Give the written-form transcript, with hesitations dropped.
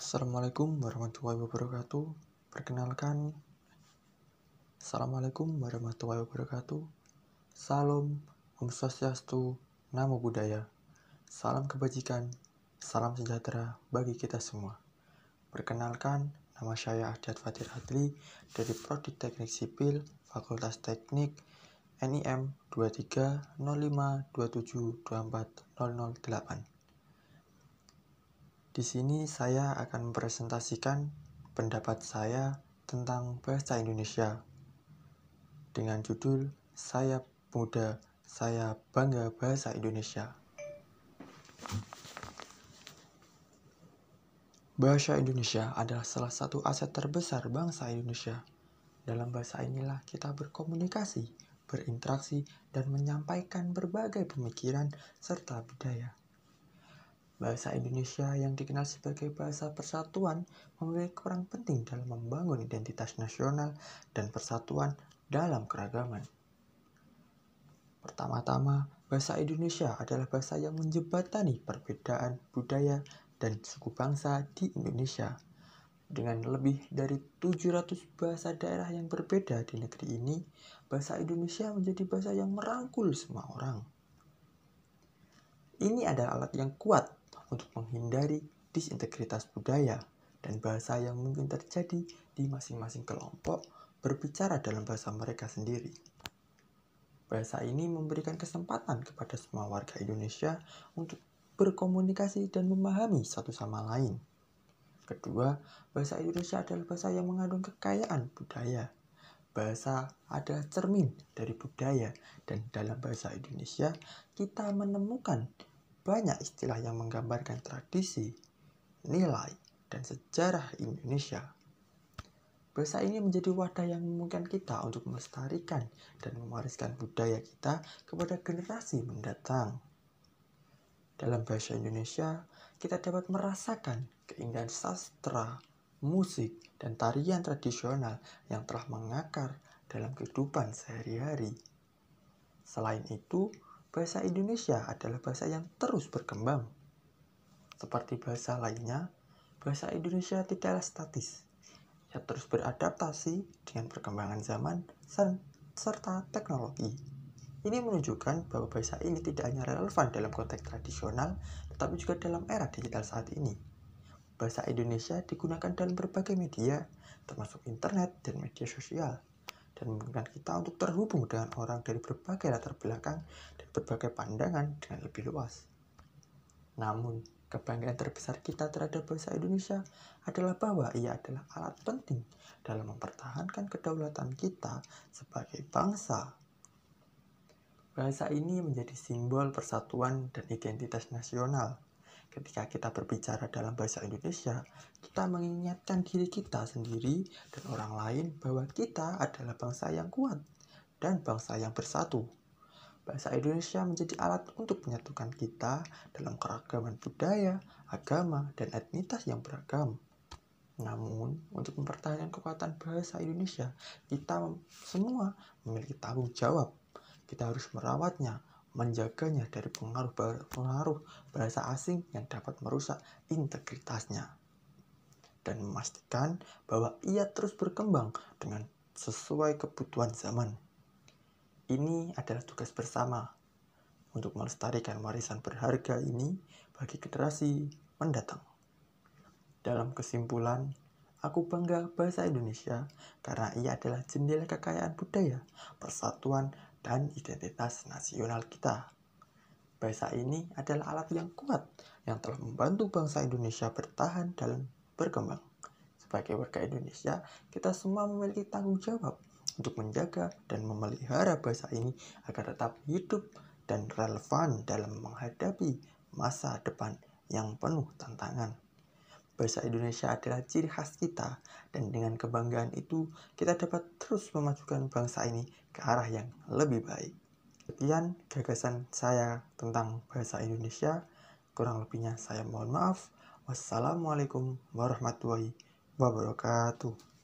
Assalamualaikum warahmatullahi wabarakatuh. Perkenalkan, Assalamualaikum warahmatullahi wabarakatuh. Salam, Om Swastiastu, Namo Buddhaya. Salam kebajikan, salam sejahtera bagi kita semua. Perkenalkan, nama saya Ahdiat Fatir Adli dari Prodi Teknik Sipil, Fakultas Teknik, NIM 230527240008. Di sini saya akan mempresentasikan pendapat saya tentang bahasa Indonesia dengan judul Saya Muda, Saya Bangga Bahasa Indonesia. Bahasa Indonesia adalah salah satu aset terbesar bangsa Indonesia. Dalam bahasa inilah kita berkomunikasi, berinteraksi, dan menyampaikan berbagai pemikiran serta budaya. Bahasa Indonesia yang dikenal sebagai bahasa persatuan memiliki peran penting dalam membangun identitas nasional dan persatuan dalam keragaman. Pertama-tama, bahasa Indonesia adalah bahasa yang menjembatani perbedaan budaya dan suku bangsa di Indonesia. Dengan lebih dari 700 bahasa daerah yang berbeda di negeri ini, bahasa Indonesia menjadi bahasa yang merangkul semua orang. Ini adalah alat yang kuat untuk menghindari disintegritas budaya dan bahasa yang mungkin terjadi di masing-masing kelompok berbicara dalam bahasa mereka sendiri. Bahasa ini memberikan kesempatan kepada semua warga Indonesia untuk berkomunikasi dan memahami satu sama lain. Kedua, bahasa Indonesia adalah bahasa yang mengandung kekayaan budaya. Bahasa adalah cermin dari budaya, dan dalam bahasa Indonesia kita menemukan banyak istilah yang menggambarkan tradisi, nilai, dan sejarah Indonesia. Bahasa ini menjadi wadah yang memungkinkan kita untuk melestarikan dan mewariskan budaya kita kepada generasi mendatang. Dalam bahasa Indonesia, kita dapat merasakan keindahan sastra, musik, dan tarian tradisional yang telah mengakar dalam kehidupan sehari-hari. Selain itu, bahasa Indonesia adalah bahasa yang terus berkembang. Seperti bahasa lainnya, bahasa Indonesia tidaklah statis. Ia terus beradaptasi dengan perkembangan zaman serta teknologi. Ini menunjukkan bahwa bahasa ini tidak hanya relevan dalam konteks tradisional, tetapi juga dalam era digital saat ini. Bahasa Indonesia digunakan dalam berbagai media, termasuk internet dan media sosial, dan memungkinkan kita untuk terhubung dengan orang dari berbagai latar belakang dan berbagai pandangan dengan lebih luas. Namun, kebanggaan terbesar kita terhadap bahasa Indonesia adalah bahwa ia adalah alat penting dalam mempertahankan kedaulatan kita sebagai bangsa. Bahasa ini menjadi simbol persatuan dan identitas nasional. Ketika kita berbicara dalam bahasa Indonesia, kita mengingatkan diri kita sendiri dan orang lain bahwa kita adalah bangsa yang kuat dan bangsa yang bersatu. Bahasa Indonesia menjadi alat untuk menyatukan kita dalam keragaman budaya, agama, dan etnitas yang beragam. Namun, untuk mempertahankan kekuatan bahasa Indonesia, kita semua memiliki tanggung jawab. Kita harus merawatnya, menjaganya dari pengaruh bahasa asing yang dapat merusak integritasnya, dan memastikan bahwa ia terus berkembang dengan sesuai kebutuhan zaman. Ini adalah tugas bersama untuk melestarikan warisan berharga ini bagi generasi mendatang. Dalam kesimpulan, aku bangga bahasa Indonesia karena ia adalah jendela kekayaan budaya, persatuan, dan identitas nasional kita. Bahasa ini adalah alat yang kuat yang telah membantu bangsa Indonesia bertahan dan berkembang. Sebagai warga Indonesia, kita semua memiliki tanggung jawab untuk menjaga dan memelihara bahasa ini agar tetap hidup dan relevan dalam menghadapi masa depan yang penuh tantangan. Bahasa Indonesia adalah ciri khas kita, dan dengan kebanggaan itu kita dapat terus memajukan bangsa ini ke arah yang lebih baik. Sekian gagasan saya tentang bahasa Indonesia. Kurang lebihnya saya mohon maaf. Wassalamualaikum warahmatullahi wabarakatuh.